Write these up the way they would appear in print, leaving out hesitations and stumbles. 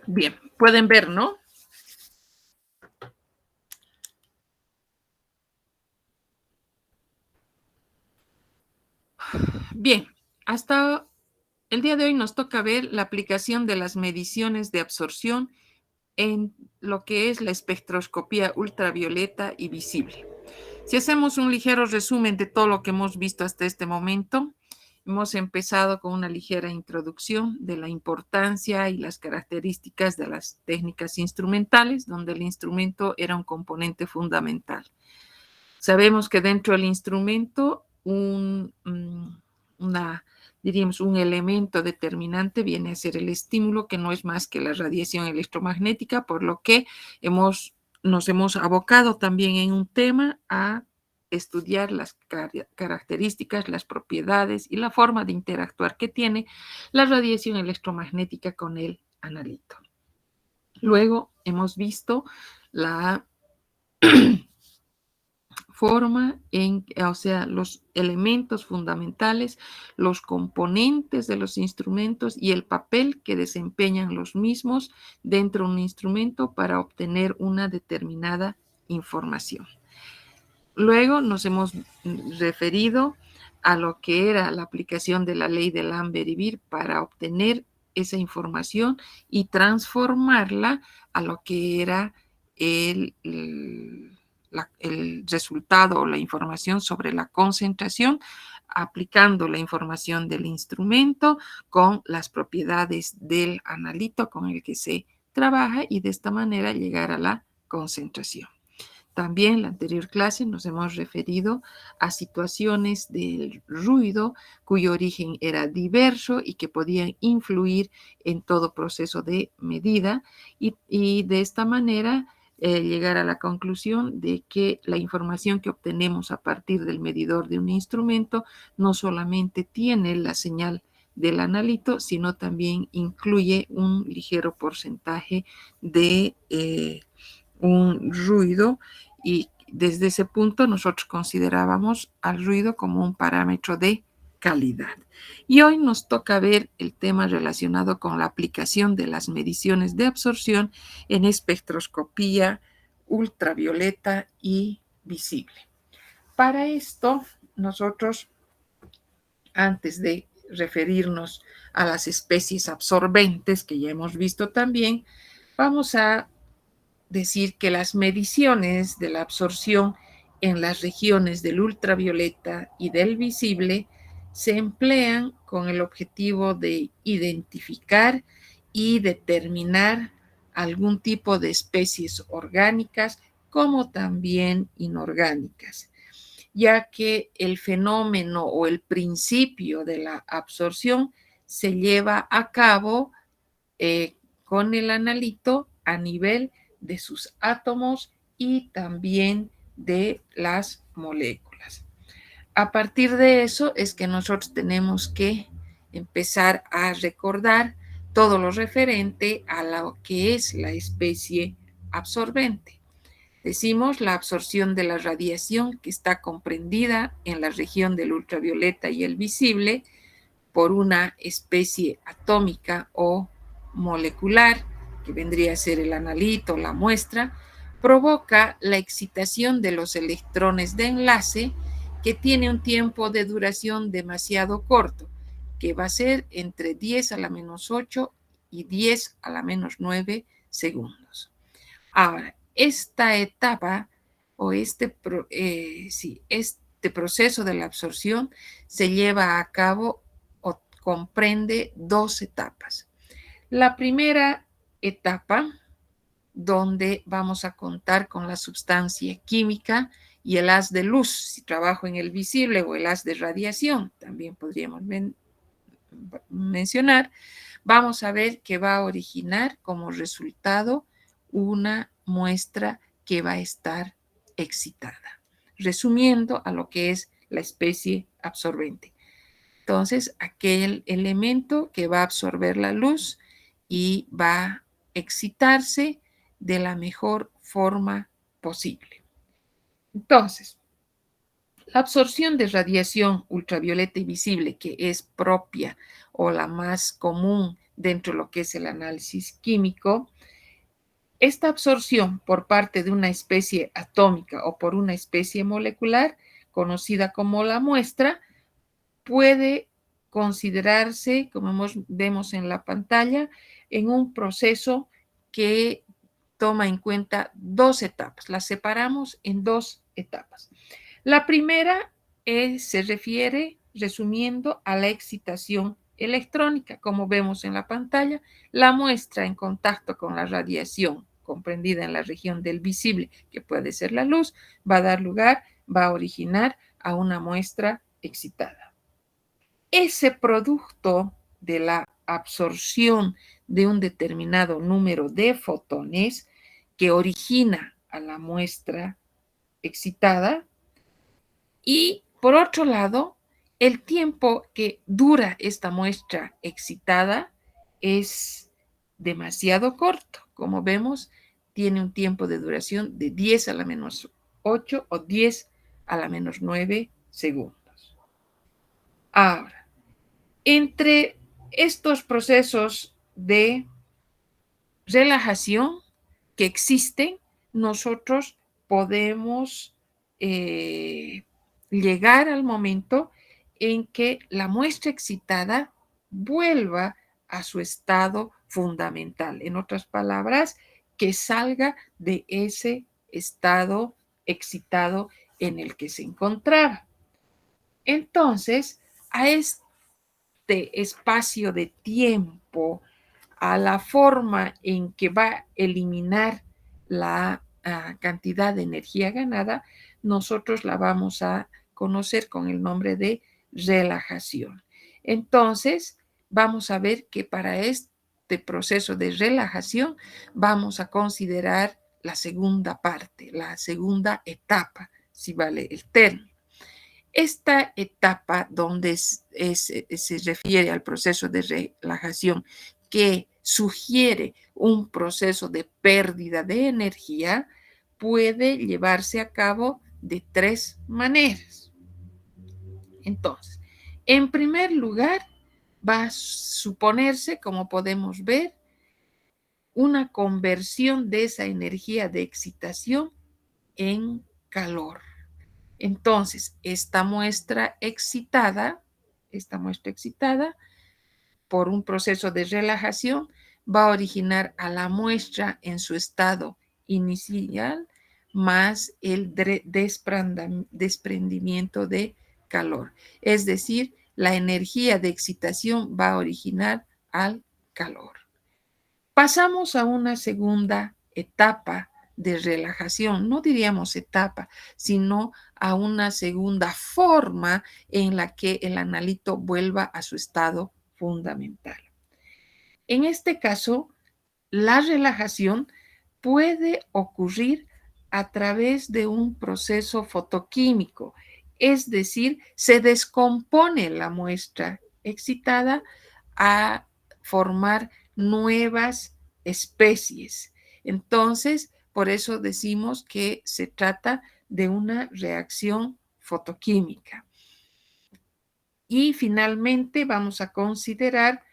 Bien, pueden ver, ¿no? Bien, hasta el día de hoy nos toca ver la aplicación de las mediciones de absorción en lo que es la espectroscopía ultravioleta y visible. Si hacemos un ligero resumen de todo lo que hemos visto hasta este momento, hemos empezado con una ligera introducción de la importancia y las características de las técnicas instrumentales, donde el instrumento era un componente fundamental. Sabemos que dentro del instrumento diríamos, un elemento determinante viene a ser el estímulo, que no es más que la radiación electromagnética, por lo que nos hemos abocado también en un tema a estudiar las características, las propiedades y la forma de interactuar que tiene la radiación electromagnética con el analito. Luego hemos visto la forma o sea, los elementos fundamentales, los componentes de los instrumentos y el papel que desempeñan los mismos dentro de un instrumento para obtener una determinada información. Luego nos hemos referido a lo que era la aplicación de la ley de Lambert-Beer para obtener esa información y transformarla a lo que era el resultado o la información sobre la concentración, aplicando la información del instrumento con las propiedades del analito con el que se trabaja y de esta manera llegar a la concentración. También en la anterior clase nos hemos referido a situaciones del ruido cuyo origen era diverso y que podían influir en todo proceso de medida y de esta manera llegar a la conclusión de que la información que obtenemos a partir del medidor de un instrumento no solamente tiene la señal del analito, sino también incluye un ligero porcentaje de un ruido y desde ese punto nosotros considerábamos al ruido como un parámetro de calidad. Y hoy nos toca ver el tema relacionado con la aplicación de las mediciones de absorción en espectroscopía ultravioleta y visible. Para esto, nosotros, antes de referirnos a las especies absorbentes que ya hemos visto también, vamos a decir que las mediciones de la absorción en las regiones del ultravioleta y del visible se emplean con el objetivo de identificar y determinar algún tipo de especies orgánicas como también inorgánicas, ya que el fenómeno o el principio de la absorción se lleva a cabo con el analito a nivel de sus átomos y también de las moléculas. A partir de eso es que nosotros tenemos que empezar a recordar todo lo referente a lo que es la especie absorbente. Decimos la absorción de la radiación que está comprendida en la región del ultravioleta y el visible por una especie atómica o molecular, que vendría a ser el analito, la muestra, provoca la excitación de los electrones de enlace que tiene un tiempo de duración demasiado corto, que va a ser entre 10 a la menos 8 y 10 a la menos 9 segundos. Ahora, esta etapa o este proceso de la absorción se lleva a cabo o comprende dos etapas. La primera etapa, donde vamos a contar con la sustancia química y el haz de luz, si trabajo en el visible, o el haz de radiación, también podríamos mencionar, vamos a ver que va a originar como resultado una muestra que va a estar excitada, resumiendo a lo que es la especie absorbente. Entonces, aquel elemento que va a absorber la luz y va a excitarse de la mejor forma posible. Entonces, la absorción de radiación ultravioleta y visible, que es propia o la más común dentro de lo que es el análisis químico. Esta absorción por parte de una especie atómica o por una especie molecular, conocida como la muestra, puede considerarse, como vemos en la pantalla, en un proceso que toma en cuenta dos etapas. Las separamos en dos etapas. La primera se refiere, resumiendo, a la excitación electrónica. Como vemos en la pantalla, la muestra en contacto con la radiación comprendida en la región del visible, que puede ser la luz, va a dar lugar, va a originar a una muestra excitada. Ese producto de la absorción de un determinado número de fotones que origina a la muestra excitada, y por otro lado, el tiempo que dura esta muestra excitada es demasiado corto. Como vemos, tiene un tiempo de duración de 10 a la menos 8 o 10 a la menos 9 segundos. Ahora, entre estos procesos de relajación que existen, nosotros podemos llegar al momento en que la muestra excitada vuelva a su estado fundamental. En otras palabras, que salga de ese estado excitado en el que se encontraba. Entonces, a este espacio de tiempo, a la forma en que va a eliminar la cantidad de energía ganada, nosotros la vamos a conocer con el nombre de relajación. Entonces, vamos a ver que para este proceso de relajación vamos a considerar la segunda parte, la segunda etapa, si vale el término. Esta etapa donde se refiere al proceso de relajación que sugiere un proceso de pérdida de energía puede llevarse a cabo de tres maneras. Entonces, en primer lugar, va a suponerse, como podemos ver, una conversión de esa energía de excitación en calor. Entonces, esta muestra excitada por un proceso de relajación va a originar a la muestra en su estado inicial más el desprendimiento de calor. Es decir, la energía de excitación va a originar al calor. Pasamos a una segunda etapa de relajación, no diríamos etapa, sino a una segunda forma en la que el analito vuelva a su estado fundamental. En este caso, la relajación puede ocurrir a través de un proceso fotoquímico, es decir, se descompone la muestra excitada a formar nuevas especies. Entonces, por eso decimos que se trata de una reacción fotoquímica. Y finalmente vamos a considerar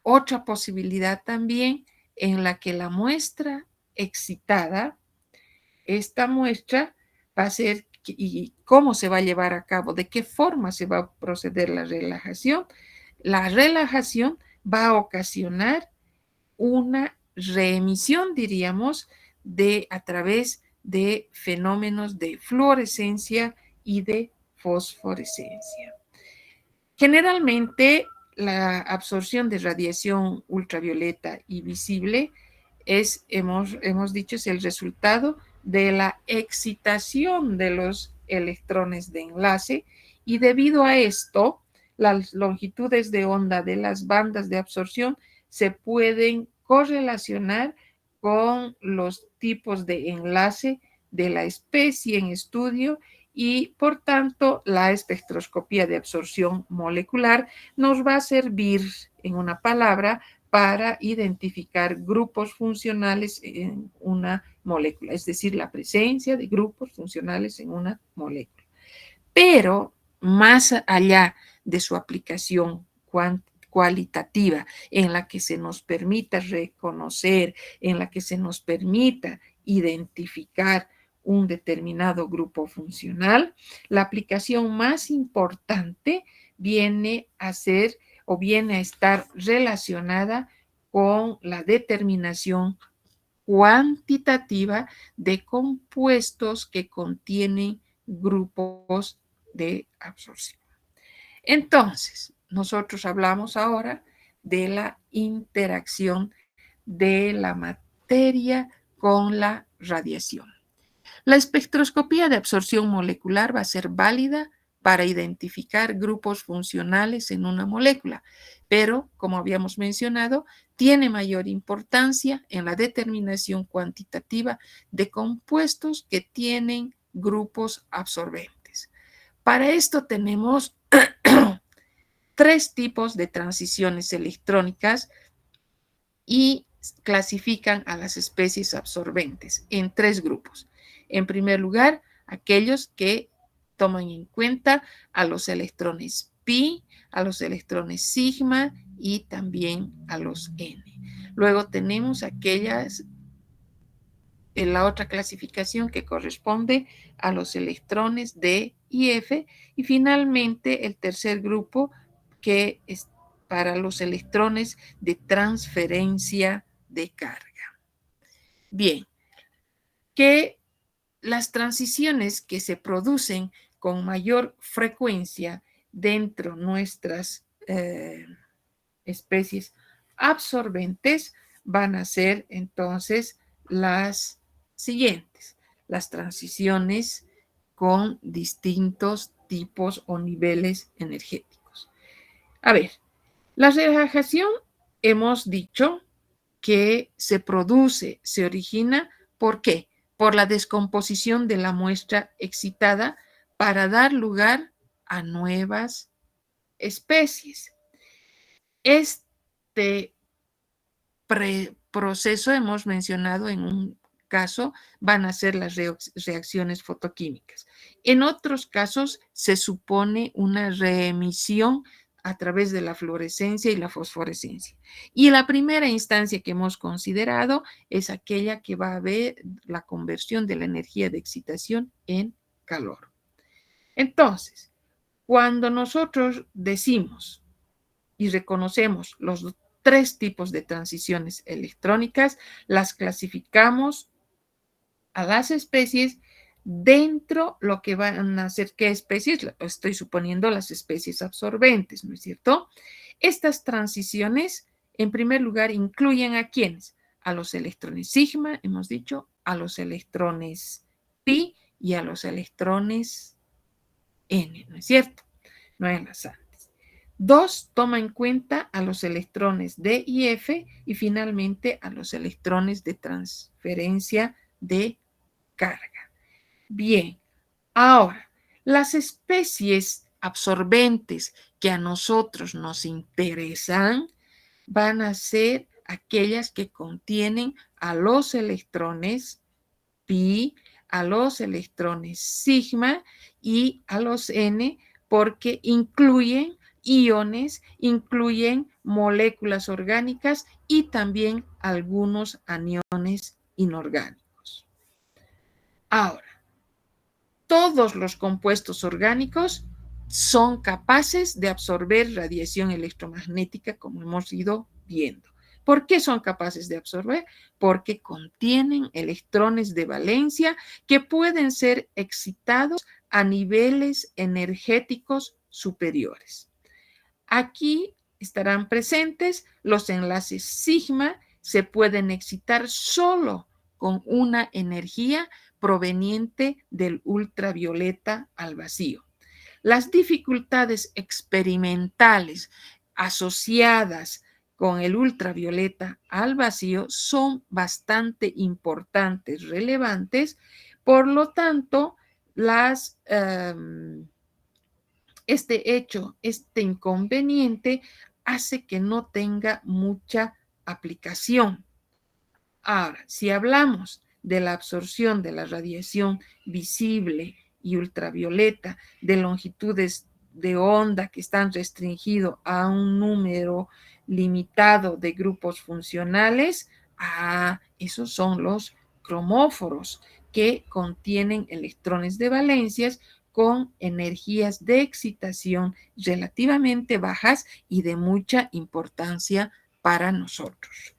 otra posibilidad también en la que la muestra excitada, esta muestra va a ser, y cómo se va a llevar a cabo, de qué forma se va a proceder la relajación. La relajación va a ocasionar una reemisión, diríamos, a través de fenómenos de fluorescencia y de fosforescencia. Generalmente, la absorción de radiación ultravioleta y visible hemos dicho, es el resultado de la excitación de los electrones de enlace, y debido a esto, las longitudes de onda de las bandas de absorción se pueden correlacionar con los tipos de enlace de la especie en estudio, y por tanto la espectroscopía de absorción molecular nos va a servir, en una palabra, para identificar grupos funcionales en una molécula, es decir, la presencia de grupos funcionales en una molécula. Pero más allá de su aplicación cualitativa, en la que se nos permita reconocer, en la que se nos permita identificar un determinado grupo funcional, la aplicación más importante viene a ser o viene a estar relacionada con la determinación cuantitativa de compuestos que contienen grupos de absorción. Entonces, nosotros hablamos ahora de la interacción de la materia con la radiación. La espectroscopía de absorción molecular va a ser válida para identificar grupos funcionales en una molécula, pero, como habíamos mencionado, tiene mayor importancia en la determinación cuantitativa de compuestos que tienen grupos absorbentes. Para esto tenemos tres tipos de transiciones electrónicas y clasifican a las especies absorbentes en tres grupos. En primer lugar, aquellos que toman en cuenta a los electrones pi, a los electrones sigma y también a los n. Luego tenemos aquellas en la otra clasificación que corresponde a los electrones D y F, y finalmente el tercer grupo que es para los electrones de transferencia de carga. Bien, que las transiciones que se producen con mayor frecuencia dentro de nuestras especies absorbentes van a ser entonces las siguientes, las transiciones con distintos tipos o niveles energéticos. A ver, la relajación hemos dicho que se produce, se origina, ¿por qué? Por la descomposición de la muestra excitada para dar lugar a nuevas especies. Este proceso hemos mencionado en un caso van a ser las reacciones fotoquímicas. En otros casos se supone una reemisión a través de la fluorescencia y la fosforescencia. Y la primera instancia que hemos considerado es aquella que va a ver la conversión de la energía de excitación en calor. Entonces, cuando nosotros decimos y reconocemos los tres tipos de transiciones electrónicas, las clasificamos a las especies dentro lo que van a ser, ¿qué especies? Estoy suponiendo las especies absorbentes, ¿no es cierto? Estas transiciones, en primer lugar, incluyen ¿a quiénes? A los electrones sigma, hemos dicho, a los electrones pi y a los electrones n, ¿no es cierto? No es al azar. 2, toma en cuenta a los electrones D y F y finalmente a los electrones de transferencia de carga. Bien, ahora, las especies absorbentes que a nosotros nos interesan van a ser aquellas que contienen a los electrones pi, a los electrones sigma y a los n, porque incluyen iones, incluyen moléculas orgánicas y también algunos aniones inorgánicos. Ahora, todos los compuestos orgánicos son capaces de absorber radiación electromagnética, como hemos ido viendo. ¿Por qué son capaces de absorber? Porque contienen electrones de valencia que pueden ser excitados a niveles energéticos superiores. Aquí estarán presentes los enlaces sigma, se pueden excitar solo con una energía proveniente del ultravioleta al vacío. Las dificultades experimentales asociadas con el ultravioleta al vacío son bastante importantes, relevantes, por lo tanto, este hecho, este inconveniente, hace que no tenga mucha aplicación. Ahora, si hablamos de la absorción de la radiación visible y ultravioleta de longitudes de onda que están restringidos a un número limitado de grupos funcionales, esos son los cromóforos, que contienen electrones de valencias con energías de excitación relativamente bajas y de mucha importancia para nosotros.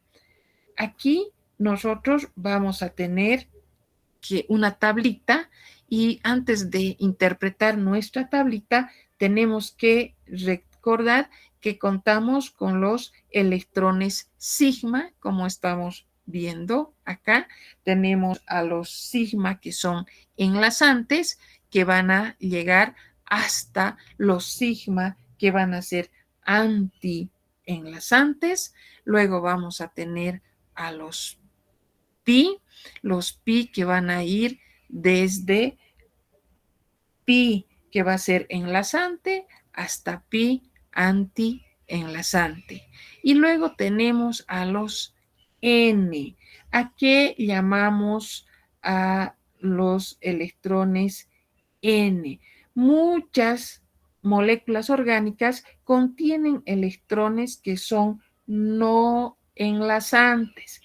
Aquí nosotros vamos a tener una tablita, y antes de interpretar nuestra tablita tenemos que recordar que contamos con los electrones sigma, como estamos viendo acá. Tenemos a los sigma que son enlazantes, que van a llegar hasta los sigma que van a ser anti-enlazantes. Luego vamos a tener a los pi que van a ir desde pi, que va a ser enlazante, hasta pi anti-enlazante. Y luego tenemos a los N. ¿A qué llamamos a los electrones N? Muchas moléculas orgánicas contienen electrones que son no enlazantes.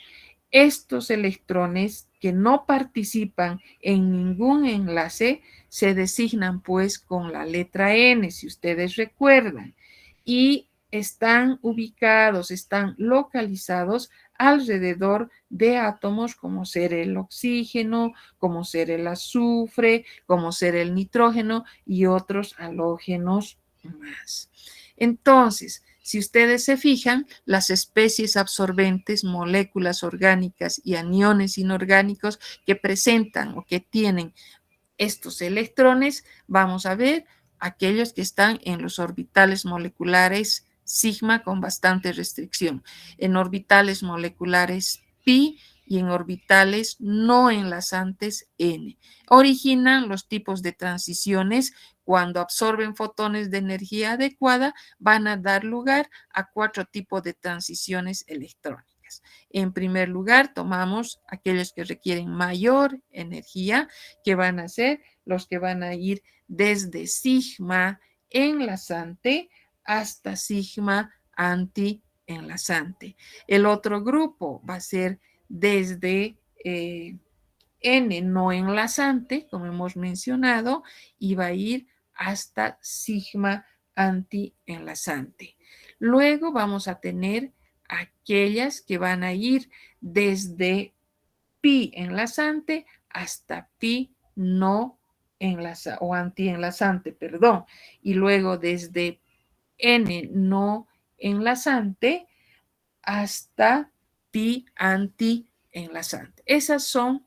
Estos electrones que no participan en ningún enlace se designan pues con la letra N, si ustedes recuerdan, y están ubicados, están localizados alrededor de átomos como ser el oxígeno, como ser el azufre, como ser el nitrógeno y otros halógenos más. Entonces, si ustedes se fijan, las especies absorbentes, moléculas orgánicas y aniones inorgánicos que presentan o que tienen estos electrones, vamos a ver aquellos que están en los orbitales moleculares sigma con bastante restricción, en orbitales moleculares pi y en orbitales no enlazantes n. Originan los tipos de transiciones. Cuando absorben fotones de energía adecuada, van a dar lugar a 4 tipos de transiciones electrónicas. En primer lugar, tomamos aquellos que requieren mayor energía, que van a ser los que van a ir desde sigma enlazante hasta sigma anti-enlazante. El otro grupo va a ser desde N no enlazante, como hemos mencionado, y va a ir hasta sigma anti-enlazante. Luego vamos a tener aquellas que van a ir desde pi enlazante hasta pi no enlazante o anti-enlazante, perdón. Y luego desde N no enlazante hasta pi anti-enlazante. Esas son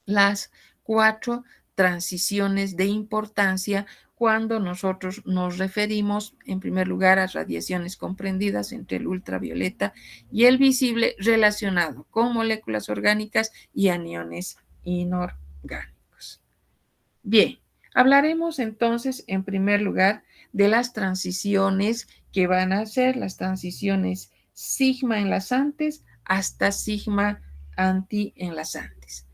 las 4 transiciones de importancia cuando nosotros nos referimos, en primer lugar, a radiaciones comprendidas entre el ultravioleta y el visible relacionado con moléculas orgánicas y aniones inorgánicos. Bien, hablaremos entonces, en primer lugar, de las transiciones que van a ser las transiciones sigma enlazantes hasta sigma anti-enlazantes.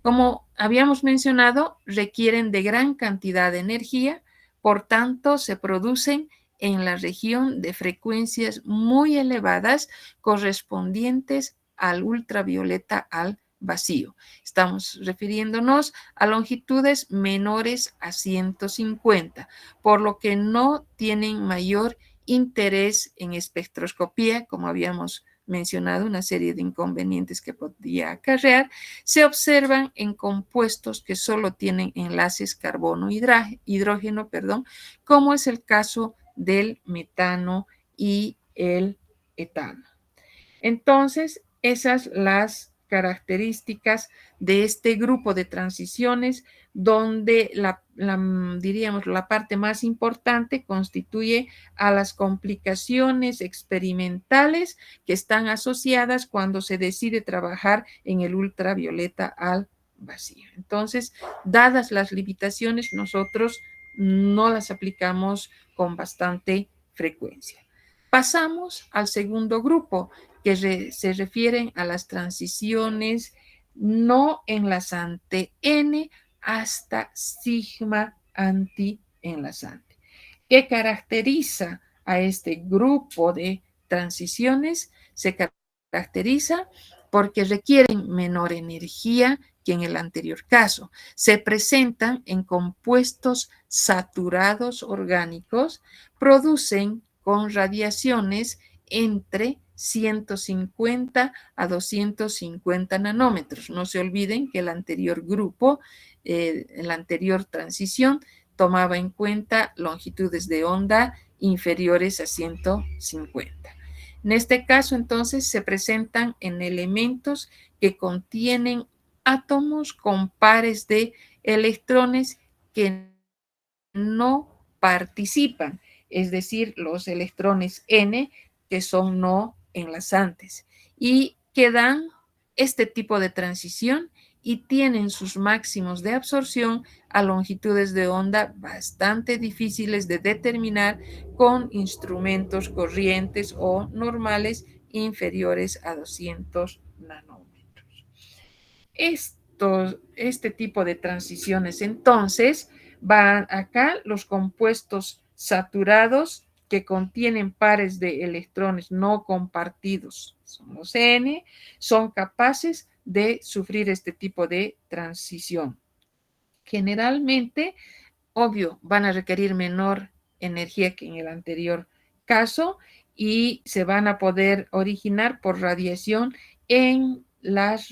Como habíamos mencionado, requieren de gran cantidad de energía, por tanto, se producen en la región de frecuencias muy elevadas correspondientes al ultravioleta al vacío. Estamos refiriéndonos a longitudes menores a 150, por lo que no tienen mayor interés en espectroscopía, como habíamos mencionado, una serie de inconvenientes que podría acarrear. Se observan en compuestos que solo tienen enlaces carbono-hidrógeno, como es el caso del metano y el etano. Entonces, esas las características de este grupo de transiciones, donde diríamos, la parte más importante constituye a las complicaciones experimentales que están asociadas cuando se decide trabajar en el ultravioleta al vacío. Entonces, dadas las limitaciones, nosotros no las aplicamos con bastante frecuencia. Pasamos al segundo grupo, que se refieren a las transiciones no enlazante N hasta sigma anti-enlazante. ¿Qué caracteriza a este grupo de transiciones? Se caracteriza porque requieren menor energía que en el anterior caso. Se presentan en compuestos saturados orgánicos, producen con radiaciones entre 150 a 250 nanómetros. No se olviden que el anterior grupo, en la anterior transición, tomaba en cuenta longitudes de onda inferiores a 150. En este caso, entonces, se presentan en elementos que contienen átomos con pares de electrones que no participan, es decir, los electrones N que son no enlazantes y que dan este tipo de transición y tienen sus máximos de absorción a longitudes de onda bastante difíciles de determinar con instrumentos corrientes o normales inferiores a 200 nanómetros. Este tipo de transiciones, entonces, van acá los compuestos saturados que contienen pares de electrones no compartidos, son los N, son capaces de sufrir este tipo de transición. Generalmente, obvio, van a requerir menor energía que en el anterior caso y se van a poder originar por radiación en las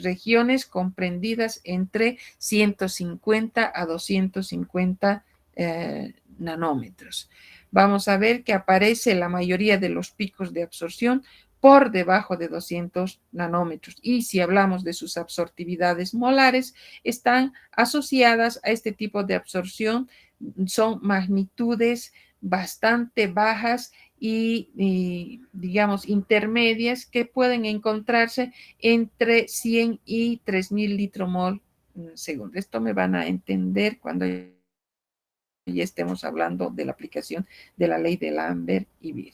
regiones comprendidas entre 150 a 250 nanómetros. Vamos a ver que aparece la mayoría de los picos de absorción por debajo de 200 nanómetros. Y si hablamos de sus absortividades molares, están asociadas a este tipo de absorción, son magnitudes bastante bajas digamos, intermedias que pueden encontrarse entre 100 y 3000 litromol segundo. Esto me van a entender cuando ya estemos hablando de la aplicación de la ley de Lambert y Beer.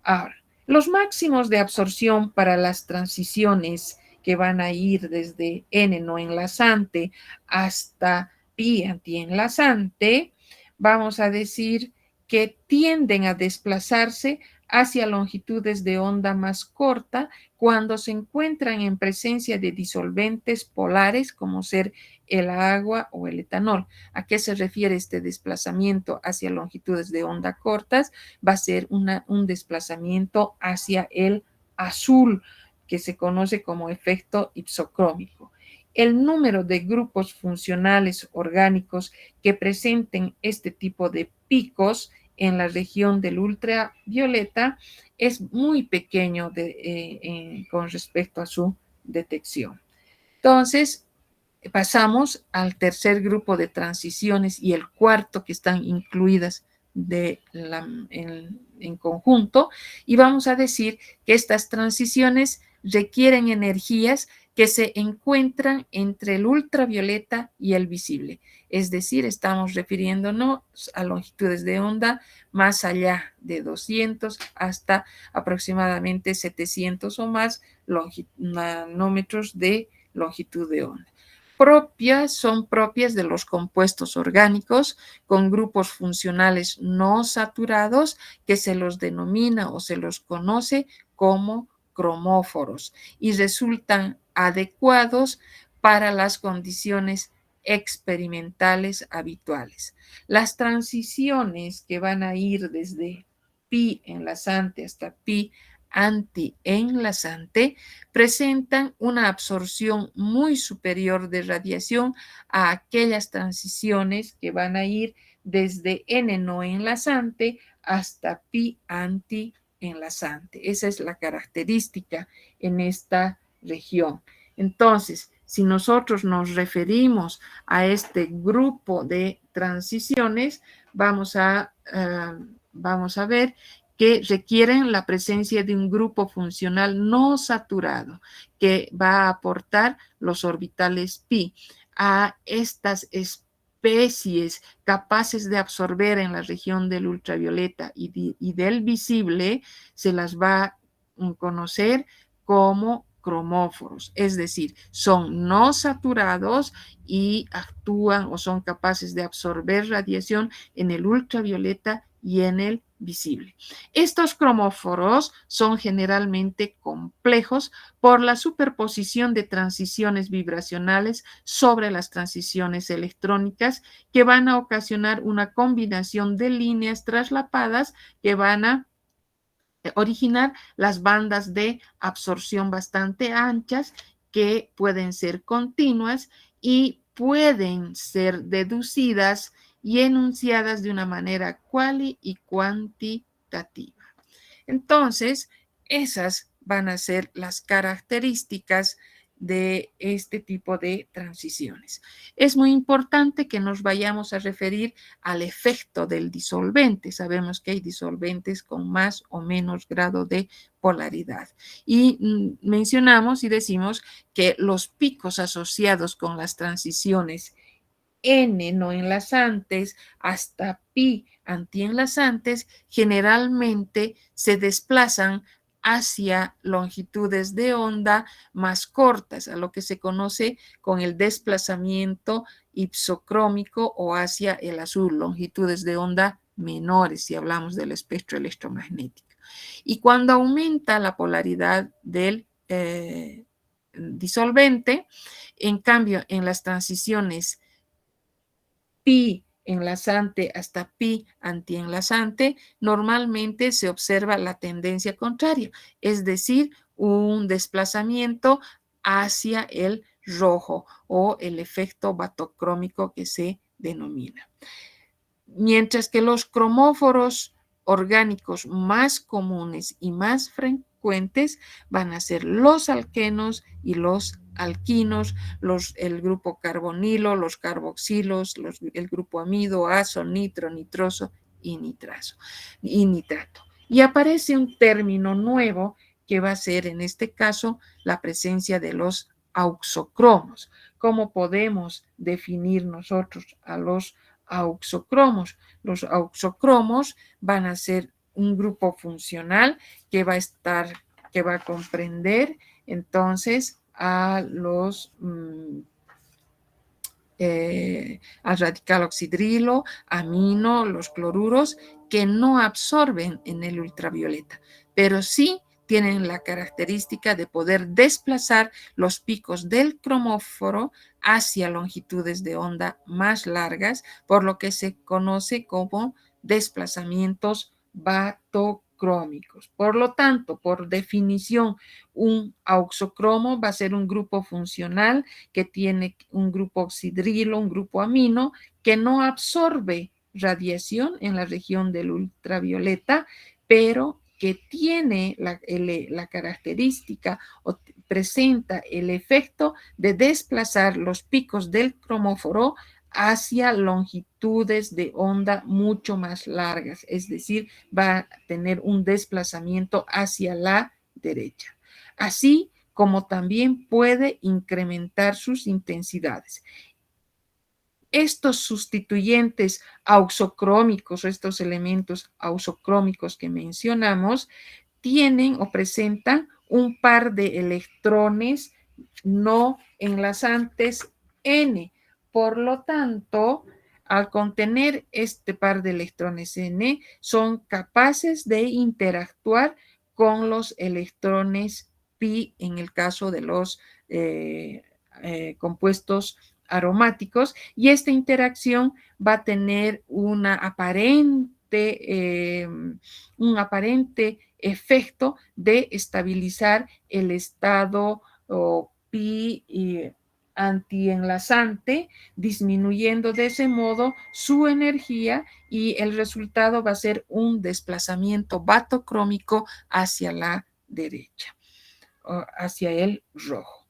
Ahora, los máximos de absorción para las transiciones que van a ir desde N no enlazante hasta pi antienlazante, vamos a decir que tienden a desplazarse hacia longitudes de onda más corta cuando se encuentran en presencia de disolventes polares como ser el agua o el etanol. ¿A qué se refiere este desplazamiento hacia longitudes de onda cortas? Va a ser un desplazamiento hacia el azul, que se conoce como efecto ipsocrómico. El número de grupos funcionales orgánicos que presenten este tipo de picos en la región del ultravioleta es muy pequeño con respecto a su detección. Entonces, pasamos al tercer grupo de transiciones y el cuarto que están incluidas en conjunto, y vamos a decir que estas transiciones requieren energías que se encuentran entre el ultravioleta y el visible, es decir, estamos refiriéndonos a longitudes de onda más allá de 200 hasta aproximadamente 700 o más nanómetros de longitud de onda. Son propias de los compuestos orgánicos con grupos funcionales no saturados que se los denomina o se los conoce como cromóforos y resultan adecuados para las condiciones experimentales habituales. Las transiciones que van a ir desde pi enlazante hasta pi antienlazante presentan una absorción muy superior de radiación a aquellas transiciones que van a ir desde N no enlazante hasta pi antienlazante. Esa es la característica en esta región. Entonces, si nosotros nos referimos a este grupo de transiciones, vamos a ver que requieren la presencia de un grupo funcional no saturado que va a aportar los orbitales pi a estas especies capaces de absorber en la región del ultravioleta y del visible. Se las va a conocer como cromóforos, es decir, son no saturados y actúan o son capaces de absorber radiación en el ultravioleta y en el visible. Estos cromóforos son generalmente complejos por la superposición de transiciones vibracionales sobre las transiciones electrónicas que van a ocasionar una combinación de líneas traslapadas que van a originar las bandas de absorción bastante anchas que pueden ser continuas y pueden ser deducidas y enunciadas de una manera cuali y cuantitativa. Entonces, esas van a ser las características de este tipo de transiciones. Es muy importante que nos vayamos a referir al efecto del disolvente. Sabemos que hay disolventes con más o menos grado de polaridad. Y mencionamos y decimos que los picos asociados con las transiciones N no enlazantes hasta pi antienlazantes generalmente se desplazan hacia longitudes de onda más cortas, a lo que se conoce con el desplazamiento ipsocrómico o hacia el azul, longitudes de onda menores si hablamos del espectro electromagnético. Y cuando aumenta la polaridad del disolvente, en cambio en las transiciones pi enlazante hasta pi antienlazante, normalmente se observa la tendencia contraria, es decir, un desplazamiento hacia el rojo o el efecto batocrómico que se denomina. Mientras que los cromóforos orgánicos más comunes y más frecuentes van a ser los alquenos y los alquinos, el grupo carbonilo, los carboxilos, el grupo amido, azo, nitro, nitroso y nitrato. Y aparece un término nuevo que va a ser en este caso la presencia de los auxocromos. ¿Cómo podemos definir nosotros a los auxocromos? Los auxocromos van a ser un grupo funcional que va a comprender entonces a los al radical oxidrilo, amino, los cloruros, que no absorben en el ultravioleta, pero sí tienen la característica de poder desplazar los picos del cromóforo hacia longitudes de onda más largas, por lo que se conoce como desplazamientos batocrómicos. Por lo tanto, por definición, un auxocromo va a ser un grupo funcional que tiene un grupo oxidrilo, un grupo amino, que no absorbe radiación en la región del ultravioleta, pero que tiene la característica o presenta el efecto de desplazar los picos del cromóforo hacia longitudes de onda mucho más largas, es decir, va a tener un desplazamiento hacia la derecha. Así como también puede incrementar sus intensidades. Estos sustituyentes auxocrómicos o estos elementos auxocrómicos que mencionamos tienen o presentan un par de electrones no enlazantes N. Por lo tanto, al contener este par de electrones N, son capaces de interactuar con los electrones pi en el caso de los compuestos aromáticos, y esta interacción va a tener un aparente efecto de estabilizar el estado pi antienlazante, disminuyendo de ese modo su energía, y el resultado va a ser un desplazamiento batocrómico hacia la derecha, hacia el rojo.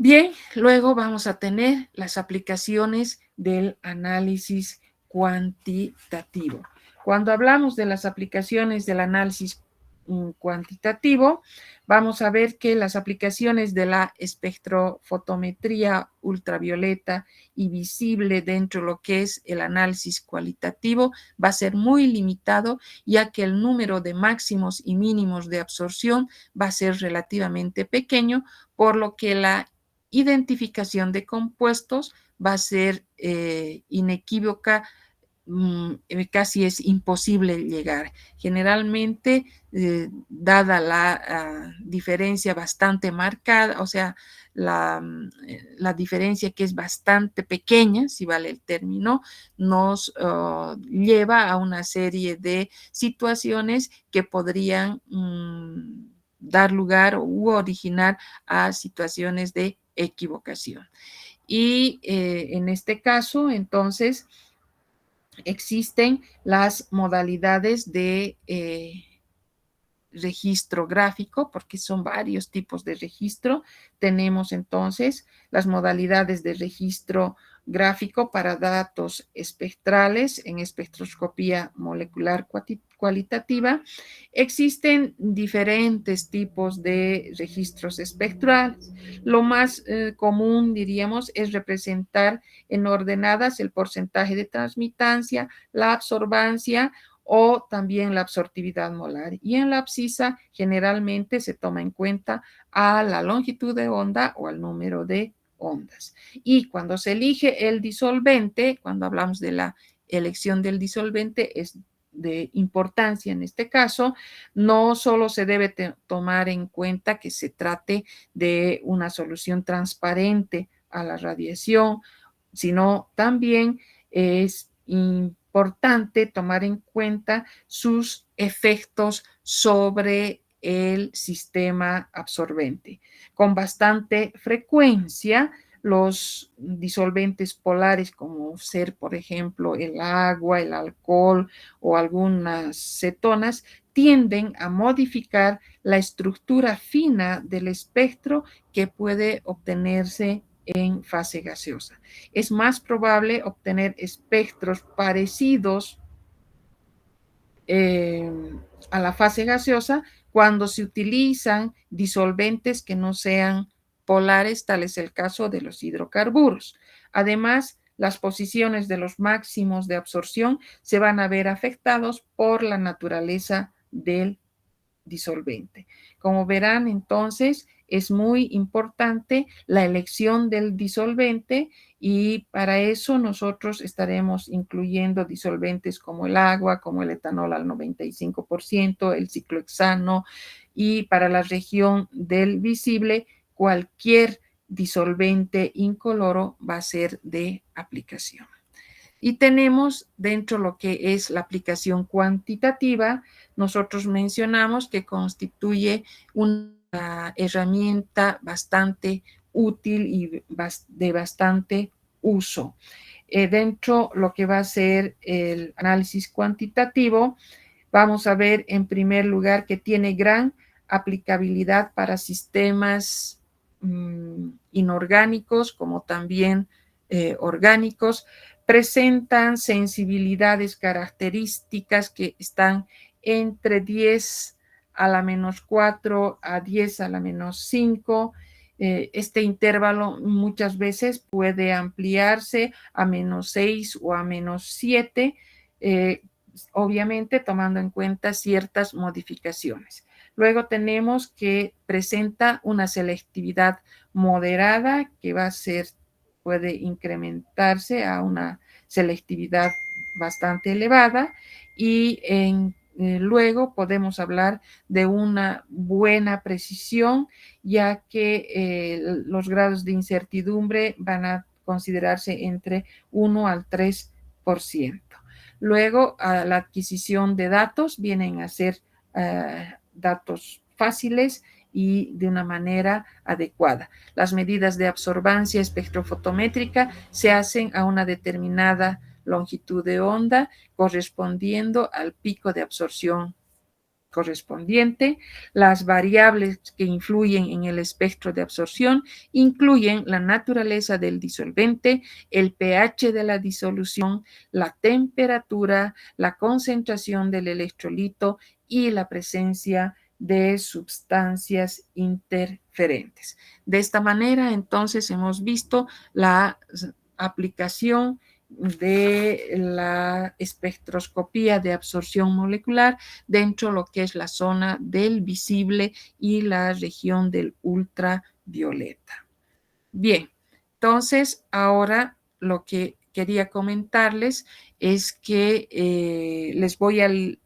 Bien, luego vamos a tener las aplicaciones del análisis cuantitativo. Cuando hablamos de las aplicaciones del análisis cuantitativo, vamos a ver que las aplicaciones de la espectrofotometría ultravioleta y visible dentro de lo que es el análisis cualitativo va a ser muy limitado, ya que el número de máximos y mínimos de absorción va a ser relativamente pequeño, por lo que la identificación de compuestos va a ser inequívoca, casi es imposible llegar. Generalmente, dada la diferencia bastante marcada, o sea, la diferencia que es bastante pequeña, si vale el término, nos lleva a una serie de situaciones que podrían dar lugar u originar a situaciones de equivocación. Y en este caso, entonces, existen las modalidades de registro gráfico, porque son varios tipos de registro. Tenemos entonces las modalidades de registro gráfico para datos espectrales en espectroscopía molecular cualitativa. Existen diferentes tipos de registros espectrales. Lo más común, diríamos, es representar en ordenadas el porcentaje de transmitancia, la absorbancia o también la absortividad molar. Y en la abscisa generalmente se toma en cuenta a la longitud de onda o al número de ondas. Y cuando se elige el disolvente, cuando hablamos de la elección del disolvente, es de importancia en este caso, no solo se debe tomar en cuenta que se trate de una solución transparente a la radiación, sino también es importante tomar en cuenta sus efectos sobre el sistema absorbente. Con bastante frecuencia, los disolventes polares, como ser, por ejemplo, el agua, el alcohol o algunas cetonas, tienden a modificar la estructura fina del espectro que puede obtenerse en fase gaseosa. Es más probable obtener espectros parecidos eh, a la fase gaseosa cuando se utilizan disolventes que no sean polares, tal es el caso de los hidrocarburos. Además, las posiciones de los máximos de absorción se van a ver afectados por la naturaleza del disolvente. Como verán, entonces, es muy importante la elección del disolvente y para eso nosotros estaremos incluyendo disolventes como el agua, como el etanol al 95%, el ciclohexano, y para la región del visible, cualquier disolvente incoloro va a ser de aplicación. Y tenemos dentro lo que es la aplicación cuantitativa, nosotros mencionamos que constituye una herramienta bastante útil y de bastante uso. Dentro lo que va a ser el análisis cuantitativo, vamos a ver en primer lugar que tiene gran aplicabilidad para sistemas inorgánicos como también orgánicos. Presentan sensibilidades características que están entre 10 a la menos 4 a 10 a la menos 5. Este intervalo muchas veces puede ampliarse a menos 6 o a menos 7, obviamente tomando en cuenta ciertas modificaciones. Luego tenemos que presenta una selectividad moderada que va a ser, puede incrementarse a una selectividad bastante elevada y luego podemos hablar de una buena precisión, ya que los grados de incertidumbre van a considerarse entre 1 al 3%. Luego, a la adquisición de datos vienen a ser datos fáciles y de una manera adecuada. Las medidas de absorbancia espectrofotométrica se hacen a una determinada longitud de onda correspondiendo al pico de absorción correspondiente. Las variables que influyen en el espectro de absorción incluyen la naturaleza del disolvente, el pH de la disolución, la temperatura, la concentración del electrolito y la presencia de sustancias interferentes. De esta manera, entonces, hemos visto la aplicación de la espectroscopía de absorción molecular dentro de lo que es la zona del visible y la región del ultravioleta. Bien, entonces ahora lo que quería comentarles es que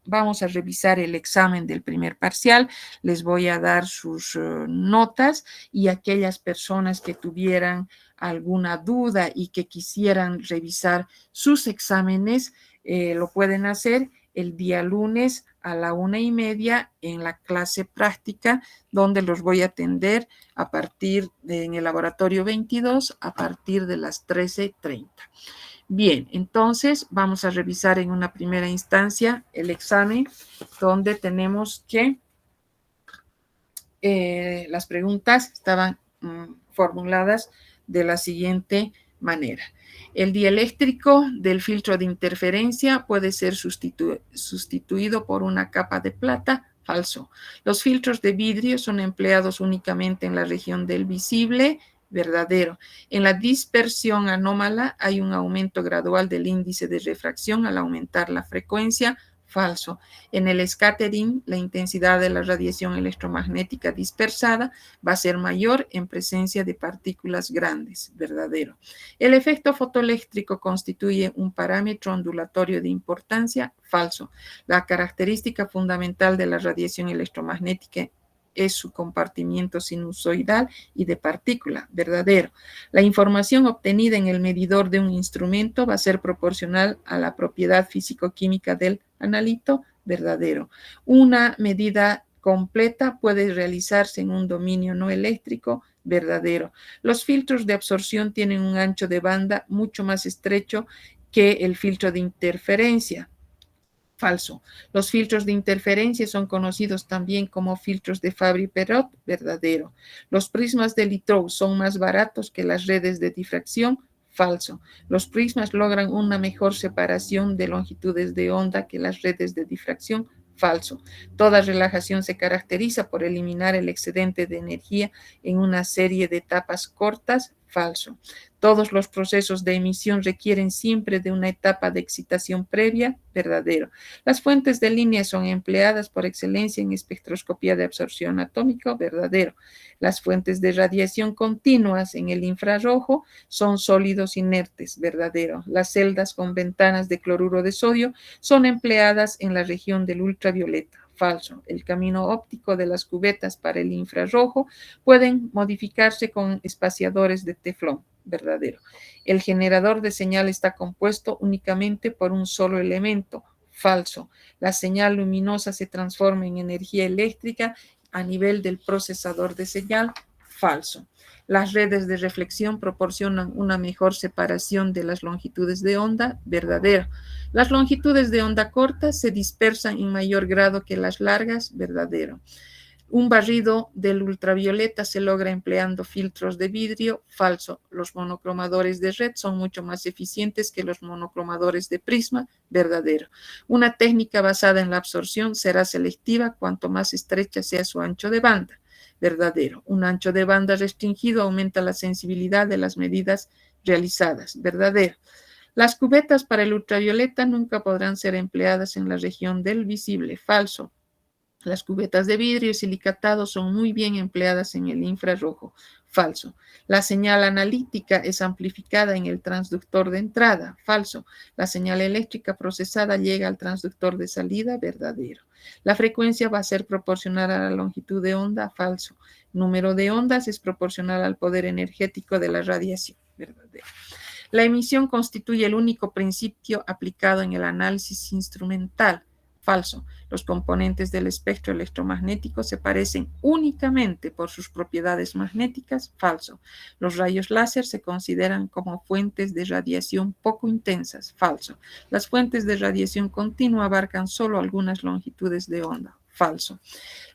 vamos a revisar el examen del primer parcial, les voy a dar sus notas y aquellas personas que tuvieran alguna duda y que quisieran revisar sus exámenes, lo pueden hacer el día lunes a la 1:30 en la clase práctica, donde los voy a atender en el laboratorio 22 a partir de las 13:30. Bien, entonces vamos a revisar en una primera instancia el examen, donde tenemos que las preguntas estaban formuladas de la siguiente manera. El dieléctrico del filtro de interferencia puede ser sustituido por una capa de plata. Falso. Los filtros de vidrio son empleados únicamente en la región del visible. Verdadero. En la dispersión anómala hay un aumento gradual del índice de refracción al aumentar la frecuencia. Falso. En el scattering, la intensidad de la radiación electromagnética dispersada va a ser mayor en presencia de partículas grandes. Verdadero. El efecto fotoeléctrico constituye un parámetro ondulatorio de importancia. Falso. La característica fundamental de la radiación electromagnética es su compartimiento sinusoidal y de partícula. Verdadero. La información obtenida en el medidor de un instrumento va a ser proporcional a la propiedad físico-química del analito. Verdadero. Una medida completa puede realizarse en un dominio no eléctrico. Verdadero. Los filtros de absorción tienen un ancho de banda mucho más estrecho que el filtro de interferencia. Falso. Los filtros de interferencia son conocidos también como filtros de Fabry-Perot. Verdadero. Los prismas de Littrow son más baratos que las redes de difracción. Falso. Los prismas logran una mejor separación de longitudes de onda que las redes de difracción. Falso. Toda relajación se caracteriza por eliminar el excedente de energía en una serie de etapas cortas. Falso. Todos los procesos de emisión requieren siempre de una etapa de excitación previa. Verdadero. Las fuentes de línea son empleadas por excelencia en espectroscopía de absorción atómica. Verdadero. Las fuentes de radiación continuas en el infrarrojo son sólidos inertes. Verdadero. Las celdas con ventanas de cloruro de sodio son empleadas en la región del ultravioleta. Falso. El camino óptico de las cubetas para el infrarrojo pueden modificarse con espaciadores de teflón. Verdadero. El generador de señal está compuesto únicamente por un solo elemento. Falso. La señal luminosa se transforma en energía eléctrica a nivel del procesador de señal. Falso. Las redes de reflexión proporcionan una mejor separación de las longitudes de onda. Verdadero. Las longitudes de onda cortas se dispersan en mayor grado que las largas. Verdadero. Un barrido del ultravioleta se logra empleando filtros de vidrio. Falso. Los monocromadores de red son mucho más eficientes que los monocromadores de prisma. Verdadero. Una técnica basada en la absorción será selectiva cuanto más estrecha sea su ancho de banda. Verdadero. Un ancho de banda restringido aumenta la sensibilidad de las medidas realizadas. Verdadero. Las cubetas para el ultravioleta nunca podrán ser empleadas en la región del visible. Falso. Las cubetas de vidrio silicatado son muy bien empleadas en el infrarrojo. Falso. La señal analítica es amplificada en el transductor de entrada. Falso. La señal eléctrica procesada llega al transductor de salida. Verdadero. La frecuencia va a ser proporcional a la longitud de onda. Falso. El número de ondas es proporcional al poder energético de la radiación. Verdadero. La emisión constituye el único principio aplicado en el análisis instrumental. Falso. Los componentes del espectro electromagnético se parecen únicamente por sus propiedades magnéticas. Falso. Los rayos láser se consideran como fuentes de radiación poco intensas. Falso. Las fuentes de radiación continua abarcan solo algunas longitudes de onda. Falso.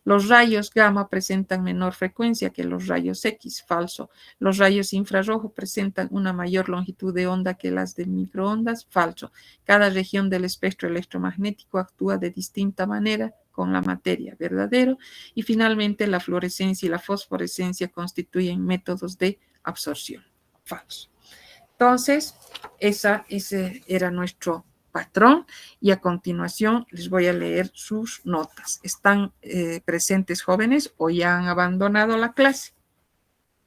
Los rayos gamma presentan menor frecuencia que los rayos X. Falso. Los rayos infrarrojos presentan una mayor longitud de onda que las de microondas. Falso. Cada región del espectro electromagnético actúa de distinta manera con la materia, verdadero. Y finalmente la fluorescencia y la fosforescencia constituyen métodos de absorción, falso. Entonces, ese era nuestro patrón y a continuación les voy a leer sus notas. ¿Están presentes jóvenes o ya han abandonado la clase?